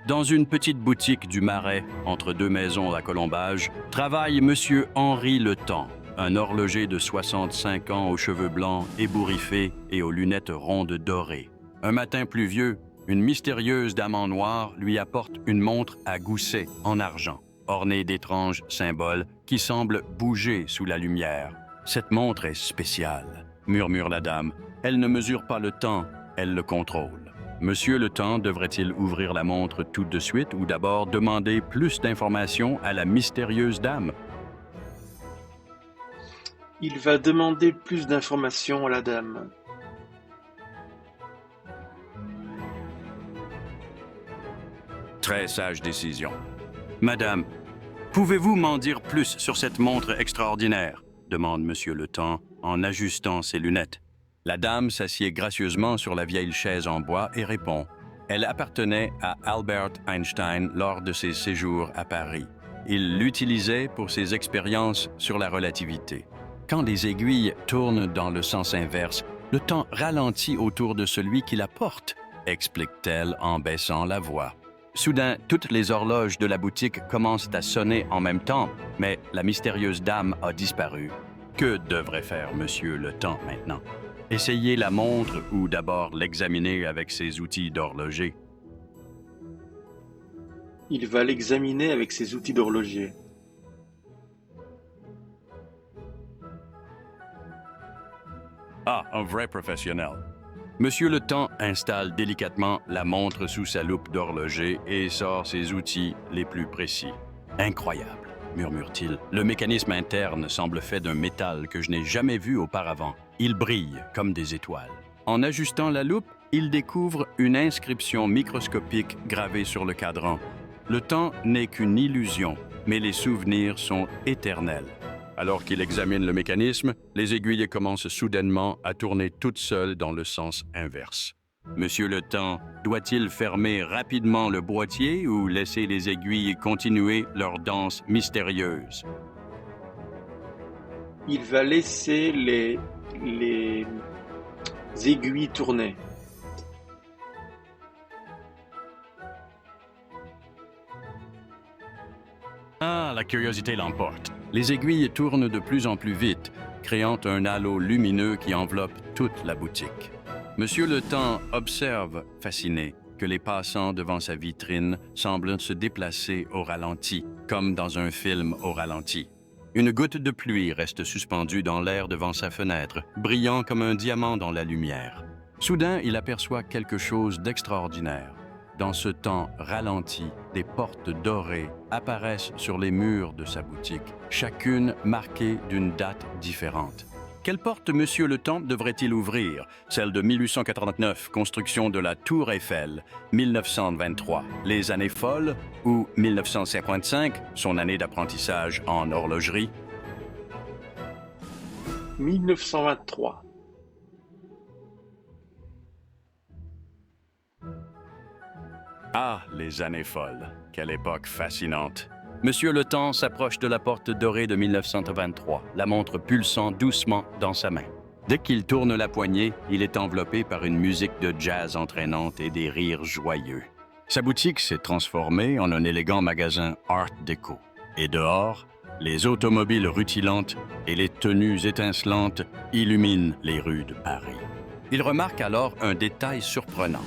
Dans une petite boutique du Marais, entre deux maisons à Colombage, travaille Monsieur Henri Letemps, un horloger de 65 ans aux cheveux blancs, ébouriffés et aux lunettes rondes dorées. Un matin pluvieux, une mystérieuse dame en noir lui apporte une montre à gousset en argent, ornée d'étranges symboles qui semblent bouger sous la lumière. « Cette montre est spéciale », murmure la dame. « Elle ne mesure pas le temps, elle le contrôle. » Monsieur Letemps devrait-il ouvrir la montre tout de suite ou d'abord demander plus d'informations à la mystérieuse dame? Il va demander plus d'informations à la dame. Très sage décision. Madame, pouvez-vous m'en dire plus sur cette montre extraordinaire? Demande Monsieur Letemps en ajustant ses lunettes. La dame s'assied gracieusement sur la vieille chaise en bois et répond. Elle appartenait à Albert Einstein lors de ses séjours à Paris. Il l'utilisait pour ses expériences sur la relativité. Quand les aiguilles tournent dans le sens inverse, le temps ralentit autour de celui qui la porte, explique-t-elle en baissant la voix. Soudain, toutes les horloges de la boutique commencent à sonner en même temps, mais la mystérieuse dame a disparu. Que devrait faire Monsieur Letemps maintenant? Essayer la montre ou d'abord l'examiner avec ses outils d'horloger? Il va l'examiner avec ses outils d'horloger. Ah, un vrai professionnel. Monsieur Letemps installe délicatement la montre sous sa loupe d'horloger et sort ses outils les plus précis. Incroyable, murmure-t-il. Le mécanisme interne semble fait d'un métal que je n'ai jamais vu auparavant. Il brille comme des étoiles. En ajustant la loupe, il découvre une inscription microscopique gravée sur le cadran. Le temps n'est qu'une illusion, mais les souvenirs sont éternels. Alors qu'il examine le mécanisme, les aiguilles commencent soudainement à tourner toutes seules dans le sens inverse. Monsieur Letemps doit-il fermer rapidement le boîtier ou laisser les aiguilles continuer leur danse mystérieuse? Il va laisser les aiguilles tourner. Ah, la curiosité l'emporte. Les aiguilles tournent de plus en plus vite, créant un halo lumineux qui enveloppe toute la boutique. Monsieur Letemps observe, fasciné, que les passants devant sa vitrine semblent se déplacer au ralenti, comme dans un film au ralenti. Une goutte de pluie reste suspendue dans l'air devant sa fenêtre, brillant comme un diamant dans la lumière. Soudain, il aperçoit quelque chose d'extraordinaire. Dans ce temps ralenti, des portes dorées apparaissent sur les murs de sa boutique, chacune marquée d'une date différente. Quelle porte Monsieur Letemps devrait-il ouvrir? Celle de 1889, construction de la Tour Eiffel, 1923, les années folles, ou 1955, son année d'apprentissage en horlogerie? 1923. Ah, les années folles. Quelle époque fascinante. Monsieur Letemps s'approche de la porte dorée de 1923, la montre pulsant doucement dans sa main. Dès qu'il tourne la poignée, il est enveloppé par une musique de jazz entraînante et des rires joyeux. Sa boutique s'est transformée en un élégant magasin Art Déco. Et dehors, les automobiles rutilantes et les tenues étincelantes illuminent les rues de Paris. Il remarque alors un détail surprenant.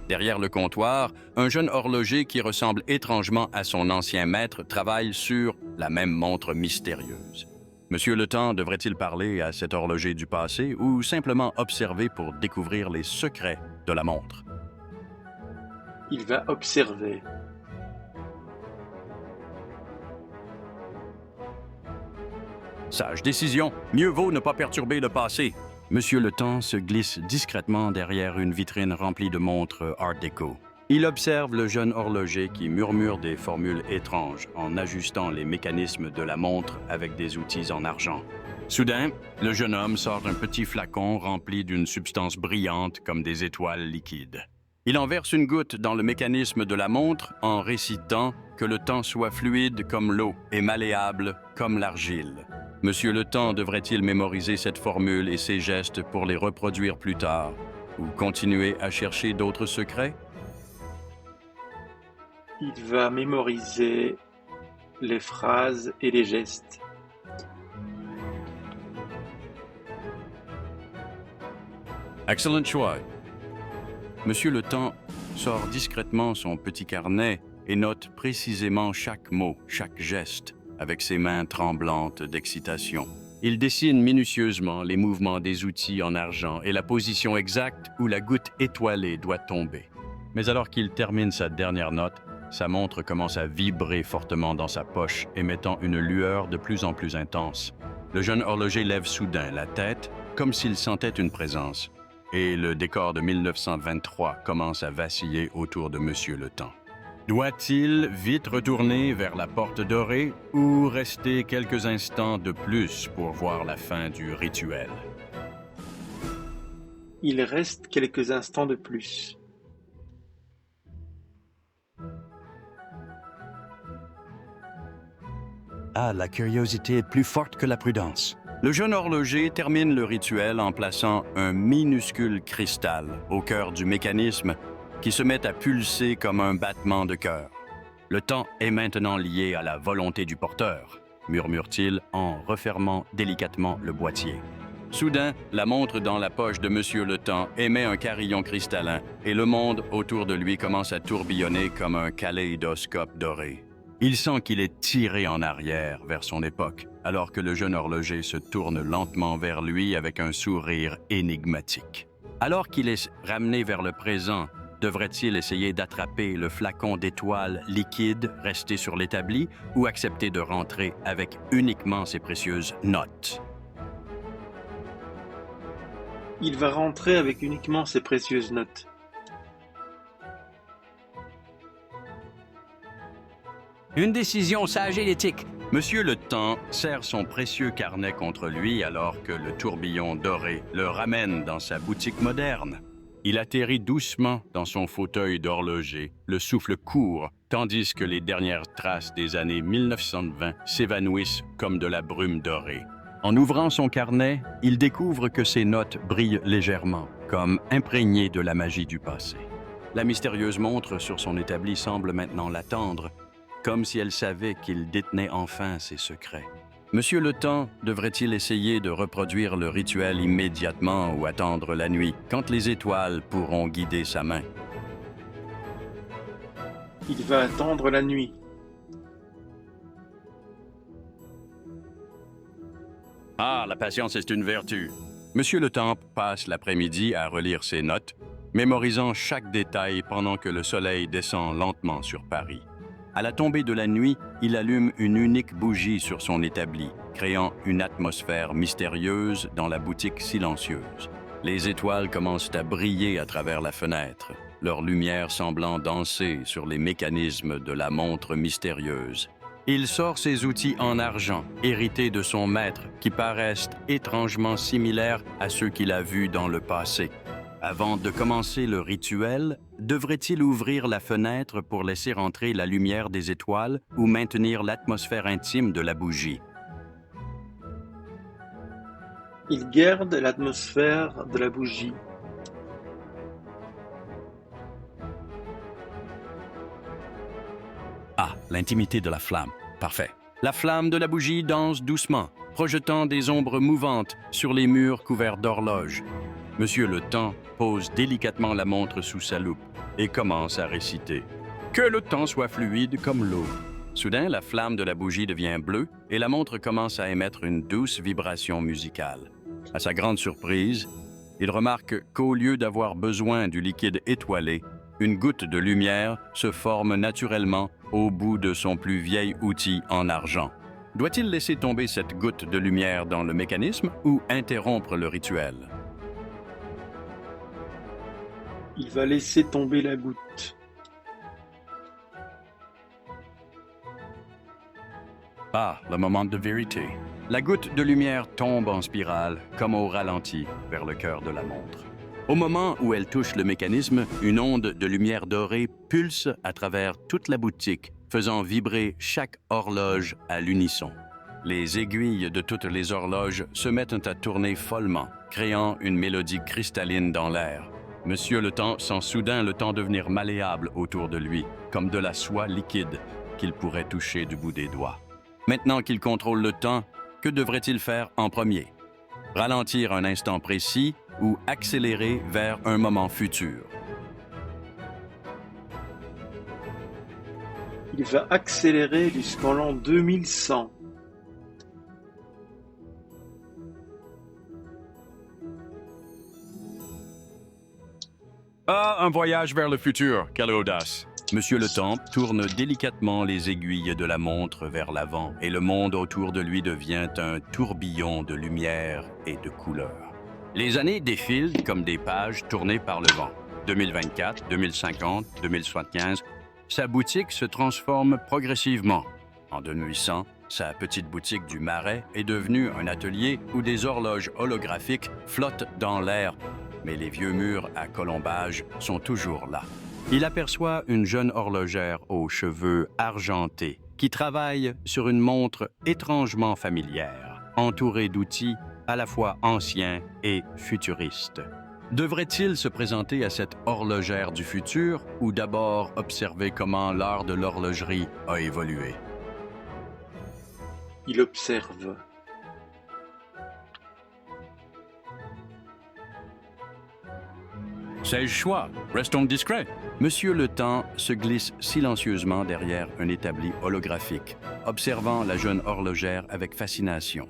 Derrière le comptoir, un jeune horloger qui ressemble étrangement à son ancien maître travaille sur la même montre mystérieuse. Monsieur Letemps devrait-il parler à cet horloger du passé ou simplement observer pour découvrir les secrets de la montre? Il va observer. Sage décision, mieux vaut ne pas perturber le passé. Monsieur Letemps se glisse discrètement derrière une vitrine remplie de montres Art Déco. Il observe le jeune horloger qui murmure des formules étranges en ajustant les mécanismes de la montre avec des outils en argent. Soudain, le jeune homme sort un petit flacon rempli d'une substance brillante comme des étoiles liquides. Il en verse une goutte dans le mécanisme de la montre en récitant que le temps soit fluide comme l'eau et malléable comme l'argile. Monsieur Letemps devrait-il mémoriser cette formule et ces gestes pour les reproduire plus tard ou continuer à chercher d'autres secrets? Il va mémoriser les phrases et les gestes. Excellent choix. Monsieur le Temps sort discrètement son petit carnet et note précisément chaque mot, chaque geste, avec ses mains tremblantes d'excitation. Il dessine minutieusement les mouvements des outils en argent et la position exacte où la goutte étoilée doit tomber. Mais alors qu'il termine sa dernière note, sa montre commence à vibrer fortement dans sa poche, émettant une lueur de plus en plus intense. Le jeune horloger lève soudain la tête, comme s'il sentait une présence, et le décor de 1923 commence à vaciller autour de Monsieur le Temps. Doit-il vite retourner vers la porte dorée ou rester quelques instants de plus pour voir la fin du rituel? Il reste quelques instants de plus. Ah, la curiosité est plus forte que la prudence. Le jeune horloger termine le rituel en plaçant un minuscule cristal au cœur du mécanisme qui se met à pulser comme un battement de cœur. Le temps est maintenant lié à la volonté du porteur, murmure-t-il en refermant délicatement le boîtier. Soudain, la montre dans la poche de Monsieur le Temps émet un carillon cristallin et le monde autour de lui commence à tourbillonner comme un kaléidoscope doré. Il sent qu'il est tiré en arrière vers son époque, alors que le jeune horloger se tourne lentement vers lui avec un sourire énigmatique. Alors qu'il est ramené vers le présent, devrait-il essayer d'attraper le flacon d'étoiles liquides resté sur l'établi ou accepter de rentrer avec uniquement ses précieuses notes? Il va rentrer avec uniquement ses précieuses notes. Une décision sage et éthique. Monsieur le Temps serre son précieux carnet contre lui alors que le tourbillon doré le ramène dans sa boutique moderne. Il atterrit doucement dans son fauteuil d'horloger, le souffle court, tandis que les dernières traces des années 1920 s'évanouissent comme de la brume dorée. En ouvrant son carnet, il découvre que ses notes brillent légèrement, comme imprégnées de la magie du passé. La mystérieuse montre sur son établi semble maintenant l'attendre, comme si elle savait qu'il détenait enfin ses secrets. Monsieur le Temps devrait-il essayer de reproduire le rituel immédiatement ou attendre la nuit, quand les étoiles pourront guider sa main? Il va attendre la nuit. Ah, la patience est une vertu. Monsieur le Temps passe l'après-midi à relire ses notes, mémorisant chaque détail pendant que le soleil descend lentement sur Paris. À la tombée de la nuit, il allume une unique bougie sur son établi, créant une atmosphère mystérieuse dans la boutique silencieuse. Les étoiles commencent à briller à travers la fenêtre, leur lumière semblant danser sur les mécanismes de la montre mystérieuse. Il sort ses outils en argent, hérités de son maître, qui paraissent étrangement similaires à ceux qu'il a vus dans le passé. Avant de commencer le rituel, devrait-il ouvrir la fenêtre pour laisser entrer la lumière des étoiles ou maintenir l'atmosphère intime de la bougie? Il garde l'atmosphère de la bougie. Ah, l'intimité de la flamme. Parfait. La flamme de la bougie danse doucement, projetant des ombres mouvantes sur les murs couverts d'horloges. Monsieur le Temps pose délicatement la montre sous sa loupe et commence à réciter. Que le temps soit fluide comme l'eau. Soudain, la flamme de la bougie devient bleue et la montre commence à émettre une douce vibration musicale. À sa grande surprise, il remarque qu'au lieu d'avoir besoin du liquide étoilé, une goutte de lumière se forme naturellement au bout de son plus vieil outil en argent. Doit-il laisser tomber cette goutte de lumière dans le mécanisme ou interrompre le rituel? Il va laisser tomber la goutte. Ah, le moment de vérité. La goutte de lumière tombe en spirale, comme au ralenti, vers le cœur de la montre. Au moment où elle touche le mécanisme, une onde de lumière dorée pulse à travers toute la boutique, faisant vibrer chaque horloge à l'unisson. Les aiguilles de toutes les horloges se mettent à tourner follement, créant une mélodie cristalline dans l'air. Monsieur le Temps sent soudain le temps devenir malléable autour de lui, comme de la soie liquide qu'il pourrait toucher du bout des doigts. Maintenant qu'il contrôle le temps, que devrait-il faire en premier? Ralentir un instant précis ou accélérer vers un moment futur? Il va accélérer jusqu'en l'an 2100. Ah, un voyage vers le futur, quelle audace! Monsieur le Temps tourne délicatement les aiguilles de la montre vers l'avant et le monde autour de lui devient un tourbillon de lumière et de couleurs. Les années défilent comme des pages tournées par le vent. 2024, 2050, 2075, sa boutique se transforme progressivement. En 2100, sa petite boutique du Marais est devenue un atelier où des horloges holographiques flottent dans l'air, mais les vieux murs à colombages sont toujours là. Il aperçoit une jeune horlogère aux cheveux argentés qui travaille sur une montre étrangement familière, entourée d'outils à la fois anciens et futuristes. Devrait-il se présenter à cette horlogère du futur ou d'abord observer comment l'art de l'horlogerie a évolué? Il observe. Sais-je choix? Restons discrets. Monsieur le Temps se glisse silencieusement derrière un établi holographique, observant la jeune horlogère avec fascination.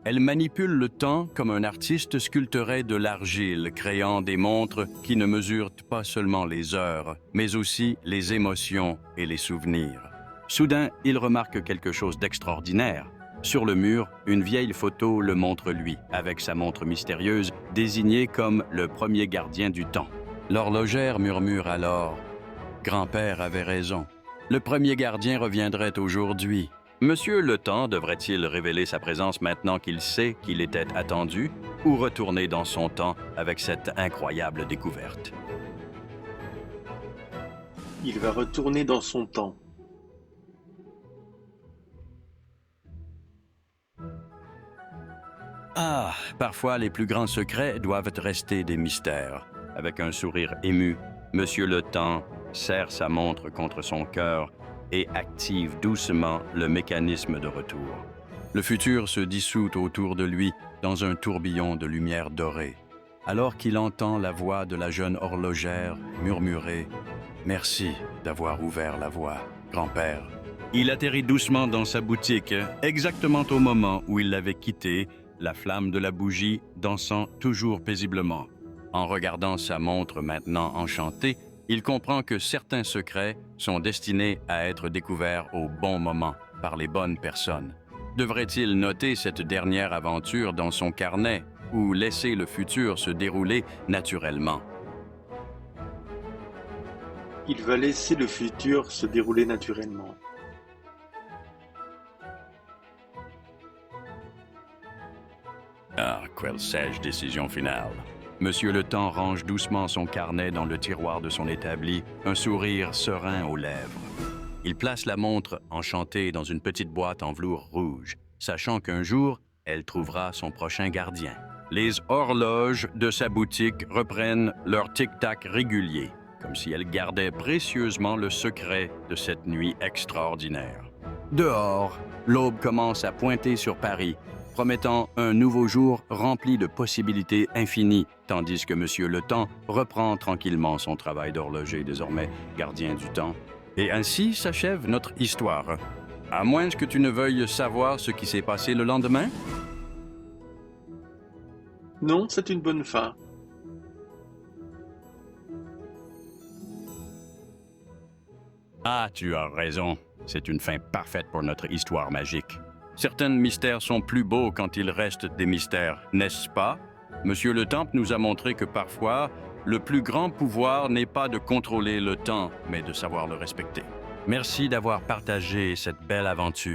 Elle manipule le temps comme un artiste sculpterait de l'argile, créant des montres qui ne mesurent pas seulement les heures, mais aussi les émotions et les souvenirs. Soudain, il remarque quelque chose d'extraordinaire. Sur le mur, une vieille photo le montre lui, avec sa montre mystérieuse, désignée comme le premier gardien du temps. L'horlogère murmure alors « Grand-père avait raison. Le premier gardien reviendrait aujourd'hui. » Monsieur le Temps devrait-il révéler sa présence maintenant qu'il sait qu'il était attendu ou retourner dans son temps avec cette incroyable découverte? Il va retourner dans son temps. Ah, parfois les plus grands secrets doivent rester des mystères. Avec un sourire ému, Monsieur le Temps serre sa montre contre son cœur et active doucement le mécanisme de retour. Le futur se dissout autour de lui dans un tourbillon de lumière dorée, alors qu'il entend la voix de la jeune horlogère murmurer « Merci d'avoir ouvert la voie, grand-père ». Il atterrit doucement dans sa boutique, exactement au moment où il l'avait quittée, la flamme de la bougie dansant toujours paisiblement. En regardant sa montre maintenant enchantée, il comprend que certains secrets sont destinés à être découverts au bon moment par les bonnes personnes. Devrait-il noter cette dernière aventure dans son carnet ou laisser le futur se dérouler naturellement? Il va laisser le futur se dérouler naturellement. Ah, quelle sage décision finale. Monsieur le Temps range doucement son carnet dans le tiroir de son établi, un sourire serein aux lèvres. Il place la montre enchantée dans une petite boîte en velours rouge, sachant qu'un jour, elle trouvera son prochain gardien. Les horloges de sa boutique reprennent leur tic-tac régulier, comme si elles gardaient précieusement le secret de cette nuit extraordinaire. Dehors, l'aube commence à pointer sur Paris, promettant un nouveau jour rempli de possibilités infinies, tandis que Monsieur le Temps reprend tranquillement son travail d'horloger, désormais gardien du temps. Et ainsi s'achève notre histoire. À moins que tu ne veuilles savoir ce qui s'est passé le lendemain? Non, c'est une bonne fin. Ah, tu as raison. C'est une fin parfaite pour notre histoire magique. Certains mystères sont plus beaux quand ils restent des mystères, n'est-ce pas? Monsieur le Temps nous a montré que parfois, le plus grand pouvoir n'est pas de contrôler le temps, mais de savoir le respecter. Merci d'avoir partagé cette belle aventure.